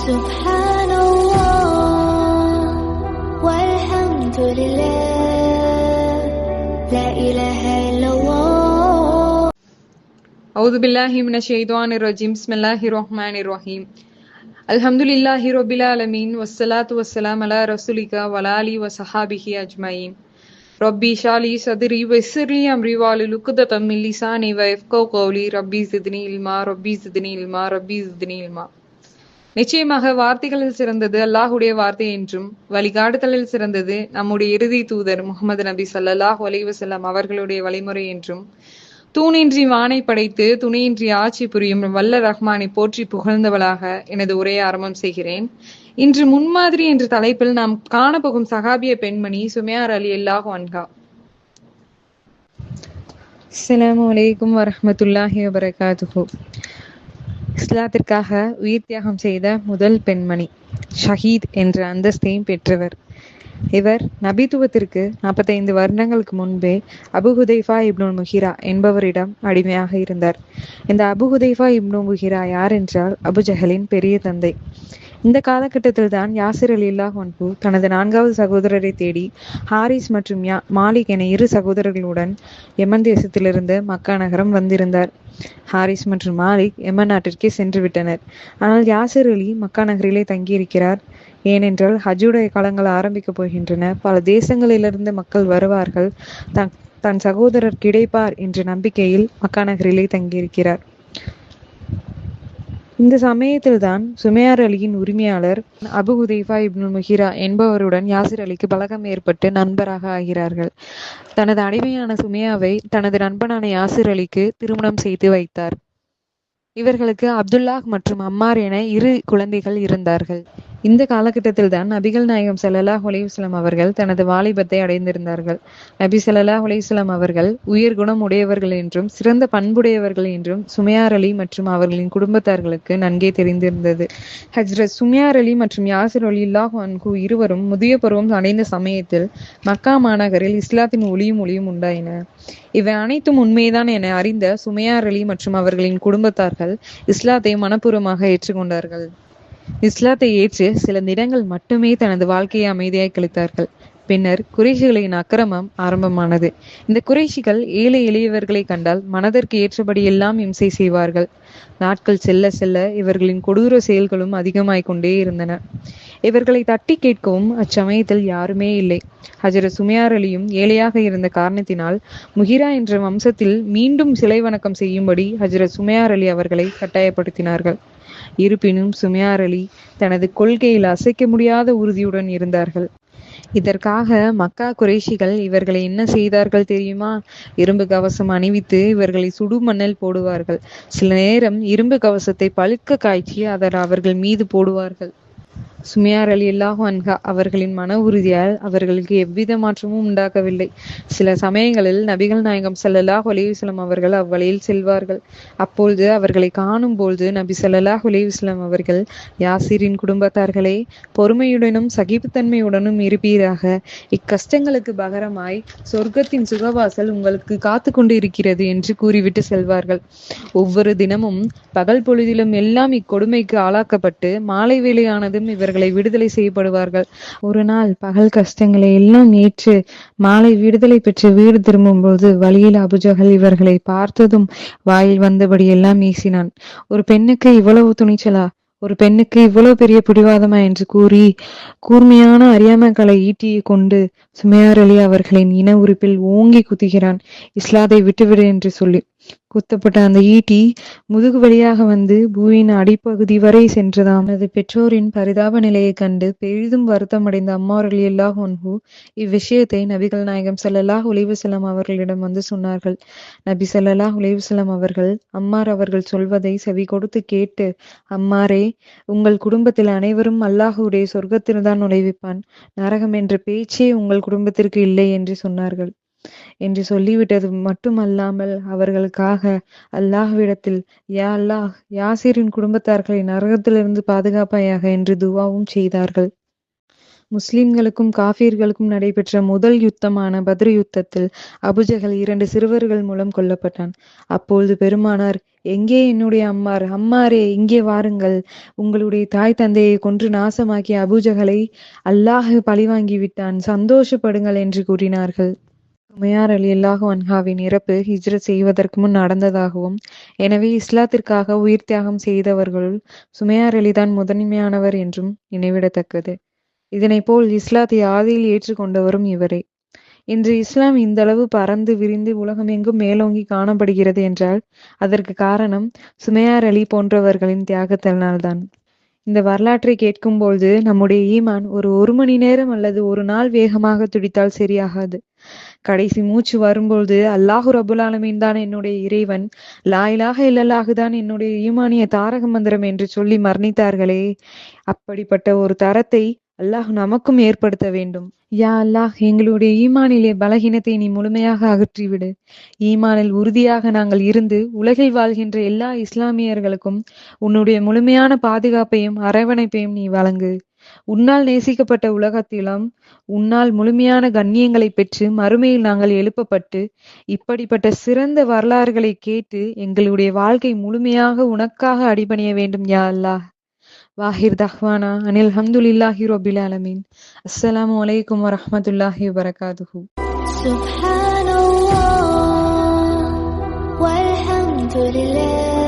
Subhanallah walhamdulillah la ilaha illallah. A'udhu billahi minash shaitanir rajim. Bismillahir rahmanir rahim. Alhamdulillahi rabbil alamin wassalatu wassalamu ala rasulika wa ala alihi wa sahbihi ajma'in. Rabbi shali sadri wa yassir li amri wahlul 'uqdatam min lisani yafqahu qawli. Rabbi zidni ilma rabbi zidni ilma rabbi zidni ilma. நிச்சயமாக வார்த்தைகளில் சிறந்தது அல்லாஹுடைய வார்த்தை என்றும் வழிகாட்டுதலில் சிறந்தது நம்முடைய இறுதி தூதர் முகமது நபி ஸல்லல்லாஹு அலைஹி வஸல்லம் அவர்களுடைய வழிமுறை என்றும் தூணின்றி வானை படைத்து துணையின்றி ஆட்சி புரியும் வல்ல ரஹ்மானை போற்றி புகழ்ந்தவளாக எனது உரையை ஆரம்பம் செய்கிறேன். இன்று முன்மாதிரி என்ற தலைப்பில் நாம் காணப்போகும் சஹாபிய பெண்மணி சுமையார் ரலியல்லாஹு அன்ஹா. அஸ்ஸலாமு அலைக்கும் வரஹ்மத்துல்லாஹி வபரகாத்துஹு. இஸ்லாத்திற்காக உயிர் தியாகம் செய்த முதல் பெண்மணி, ஷஹீத் என்ற அந்தஸ்தையும் பெற்றவர். இவர் நபித்துவத்திற்கு 45 வருடங்களுக்கு முன்பே அபு ஹுதைஃபா இப்னு முஹிரா என்பவரிடம் அடிமையாக இருந்தார். இந்த அபு ஹுதைஃபா இப்னு முஹிரா யார் என்றால் அபு ஜஹலின் பெரிய தந்தை. இந்த காலகட்டத்தில் தான் யாசிர் ரலியல்லாஹு அன்ஹு தனது 4வது சகோதரரை தேடி ஹாரிஸ் மற்றும் மாலிக் என 2 சகோதரர்களுடன் யமன் தேசத்திலிருந்து மக்கா நகரம் வந்திருந்தார். ஹாரிஸ் மற்றும் மாலிக் யமன் நாட்டிற்கே சென்று விட்டனர். ஆனால் யாசிர் அலி மக்கா நகரிலே தங்கியிருக்கிறார். ஏனென்றால் ஹஜ்ஜுடைய காலங்கள் ஆரம்பிக்கப் போகின்றன. பல தேசங்களிலிருந்து மக்கள் வருவார்கள். தன் சகோதரர் கிடைப்பார் என்ற நம்பிக்கையில் மக்கா நகரிலே தங்கியிருக்கிறார். இந்த சமயத்தில் தான் சுமையார் அலியின் உரிமையாளர் அபு ஹுதைஃபா இப்னு முஹிரா என்பவருடன் யாசிர் அலிக்கு பழக்கம் ஏற்பட்டு நண்பராக ஆகிறார்கள். தனது அடிமையான சுமையாவை தனது நண்பனான யாசிர் அலிக்கு திருமணம் செய்து வைத்தார். இவர்களுக்கு அப்துல்லாஹ் மற்றும் அம்மார் என 2 குழந்தைகள் இருந்தார்கள். இந்த காலகட்டத்தில் தான் நபிகள் நாயகம் ஸல்லல்லாஹு அலைஹி வஸல்லம் அவர்கள் தனது வாலிபத்தை அடைந்திருந்தார்கள். நபி ஸல்லல்லாஹு அலைஹி வஸல்லம் அவர்கள் உயர் குணம் உடையவர்கள் என்றும் சிறந்த பண்புடையவர்கள் என்றும் சுமையார் அலி மற்றும் அவர்களின் குடும்பத்தார்களுக்கு நன்கே தெரிந்திருந்தது. ஹஜ்ரத் சுமையார் அலி மற்றும் யாசிர் ரலியல்லாஹு அன்ஹு இருவரும் முதிய பருவம் அடைந்த சமயத்தில் மக்கா மாநகரில் இஸ்லாத்தின் ஒளியும் உண்டாயின. இவை அனைத்தும் உண்மைதான் என அறிந்த சுமையார் அலி மற்றும் அவர்களின் குடும்பத்தார்கள் இஸ்லாத்தை மனப்பூர்வமாக ஏற்றுக்கொண்டார்கள். இஸ்லாத்தை ஏற்று சில தினங்கள் மட்டுமே தனது வாழ்க்கையை அமைதியாய் கழித்தார்கள். பின்னர் குறைஷிகளின் அக்கிரமம் ஆரம்பமானது. இந்த குறைஷிகள் ஏழை எளியவர்களை கண்டால் மனதிற்கு ஏற்றபடி எல்லாம் இம்சை செய்வார்கள். நாட்கள் செல்ல செல்ல இவர்களின் கொடூர செயல்களும் அதிகமாய் கொண்டே இருந்தன. இவர்களை தட்டி கேட்கவும் அச்சமயத்தில் யாருமே இல்லை. ஹஜ்ரத் சுமையார் அலியும் ஏழையாக இருந்த காரணத்தினால் முஹிரா என்ற வம்சத்தில் மீண்டும் சிலை வணக்கம் செய்யும்படி ஹஜ்ரத் சுமையார் அலி அவர்களை கட்டாயப்படுத்தினார்கள். இருப்பினும் சுமையார் அலி தனது கொள்கையில் அசைக்க முடியாத உறுதியுடன் இருந்தார்கள். இதற்காக மக்கா குறைஷிகள் இவர்களை என்ன செய்தார்கள் தெரியுமா? இரும்பு கவசம் அணிவித்து இவர்களை சுடு மண்ணல் போடுவார்கள். சில நேரம் இரும்பு கவசத்தை பழுக்க காய்ச்சி அதை அவர்கள் மீது போடுவார்கள். சுமையார் ரலியல்லாஹு அன்ஹா அவர்களின் மன உறுதியால் அவர்களுக்கு எவ்வித மாற்றமும் உண்டாகவில்லை. சில சமயங்களில் நபிகள் நாயகம் ஸல்லல்லாஹு அலைஹி வஸல்லம் அவர்கள் அவ்வழியில் செல்வார்கள். அப்பொழுது அவர்களை காணும் பொழுது நபி ஸல்லல்லாஹு அலைஹி வஸல்லம் அவர்கள், யாசிரின் குடும்பத்தார்களே, பொறுமையுடனும் சகிப்புத்தன்மையுடனும் இருப்பீராக. இக்கஷ்டங்களுக்கு பகரமாய் சொர்க்கத்தின் சுகவாசல் உங்களுக்கு காத்து கொண்டு இருக்கிறது என்று கூறிவிட்டு செல்வார்கள். ஒவ்வொரு தினமும் பகல் பொழுதிலும் எல்லாம் இக்கொடுமைக்கு ஆளாக்கப்பட்டு மாலை வேளையானதும் இவர்களை விடுதலை செய்யப்படுவார்கள். ஒரு நாள் பகல் கஷ்டங்களை எல்லாம் ஏற்று மாலை விடுதலை பெற்று வீடு திரும்பும் போது வழியில் அபுஜஹல் இவர்களை பார்த்ததும் வாயில் வந்தபடி எல்லாம் வீசினான். ஒரு பெண்ணுக்கு இவ்வளவு துணிச்சலா? ஒரு பெண்ணுக்கு இவ்வளவு பெரிய பிடிவாதமா என்று கூறி கூர்மையான அறியாமைகளை ஈட்டியை கொண்டு சுமையார் அலி அவர்களின் இன உறுப்பில் ஓங்கி குத்துகிறான். இஸ்லாத்தை விட்டுவிடு என்று சொல்லி குத்தப்பட்ட அந்த ஈட்டி முதுகு வழியாக வந்து பூவின் அடிப்பகுதி வரை சென்றதாம். அது பெற்றோரின் பரிதாப நிலையை கண்டு பெரிதும் வருத்தமடைந்த அம்மார் ரலியல்லாஹு அன்ஹு இவ்விஷயத்தை நபிகள் நாயகம் ஸல்லல்லாஹு அலைஹி வஸல்லம் அவர்களிடம் வந்து சொன்னார்கள். நபி ஸல்லல்லாஹு அலைஹி வஸல்லம் அவர்கள் அம்மார் அவர்கள் சொல்வதை செவி கொடுத்து கேட்டு, அம்மாரே, உங்கள் குடும்பத்தில் அனைவரும் அல்லாஹுடைய சொர்க்கத்தில்தான் நுழைவிப்பான். நரகம் என்ற பேச்சே உங்கள் குடும்பத்திற்கு இல்லை என்று சொன்னார்கள். என்று சொல்லிவிட்டது மட்டுமல்லாமல் அவர்களுக்காக அல்லாஹ்விடத்தில், யா அல்லாஹ், யாசிரின் குடும்பத்தார்களை நரகத்திலிருந்து பாதுகாப்பாயாக என்று துவாவும் செய்தார்கள். முஸ்லிம்களுக்கும் காஃபிர்களுக்கும் நடைபெற்ற முதல் யுத்தமான பத்ர் யுத்தத்தில் அபுஜஹல் 2 சிறுவர்கள் மூலம் கொல்லப்பட்டான். அப்பொழுது பெருமானார், எங்கே என்னுடைய அம்மார்? அம்மாரே, இங்கே வாருங்கள். உங்களுடைய தாய் தந்தையை கொன்று நாசமாக்கிய அபூஜஹலை அல்லாஹ் பழிவாங்கி விட்டான், சந்தோஷப்படுங்கள் என்று கூறினார்கள். உமையார் ரலியல்லாஹு அன்ஹாவின் இறப்பு ஹிஜ்ரத் செய்வதற்கு முன் நடந்ததாகவும், எனவே இஸ்லாத்திற்காக உயிர் தியாகம் செய்தவர்களுள் சுமையார் அலிதான் முதன்மையானவர் என்றும் நினைவிடத்தக்கது. இதனைப்போல் இஸ்லாத்தை ஆதியில் ஏற்றுக்கொண்டவரும் இவரே. இன்று இஸ்லாம் இந்தளவு பரந்து விரிந்து உலகமெங்கும் மேலோங்கி காணப்படுகிறது என்றால் அதற்கு காரணம் சுமையார் அலி போன்றவர்களின் தியாகத்தினால்தான். இந்த வரலாற்றை கேட்கும்பொழுது நம்முடைய ஈமான் ஒரு மணி நேரம் அல்லது ஒரு நாள் வேகமாக துடித்தால் சரியாகாது. கடைசி மூச்சு வரும்பொழுது அல்லாஹு ரபுல் ஆலமீன் தான் என்னுடைய இறைவன், லா இலாஹ இல்லல்லாஹு தான் என்னுடைய ஈமானிய தாரக மந்திரம் என்று சொல்லி மரணித்தார்களே, அப்படிப்பட்ட ஒரு தரத்தை அல்லாஹ் நமக்கும் ஏற்படுத்த வேண்டும். யா அல்லாஹ், எங்களுடைய ஈமானிலே பலகீனத்தை நீ முழுமையாக அகற்றிவிடு. ஈமானில் உறுதியாக நாங்கள் இருந்து உலகில் வாழ்கின்ற எல்லா இஸ்லாமியர்களுக்கும் உன்னுடைய முழுமையான பாதுகாப்பையும் அரவணைப்பையும் நீ வழங்கு. உன்னால் நேசிக்கப்பட்ட உலகத்திலும் உன்னால் முழுமையான கண்ணியங்களை பெற்று மறுமையில் நாங்கள் எழுப்பப்பட்டு இப்படிப்பட்ட சிறந்த வரலாறுகளை கேட்டு எங்களுடைய வாழ்க்கை முழுமையாக உனக்காக அடிபணிய வேண்டும் யா அல்லாஹ். வாஹிர் தஹ்வானா அனில் ஹம்துலில்லாஹி ரபில் ஆலமீன். அஸ்ஸலாமு அலைக்கும் வரஹ்மத்துல்லாஹி வபரகாதுஹு. சுப்ஹானல்லாஹ் வல்ஹம்துலில்லாஹ்.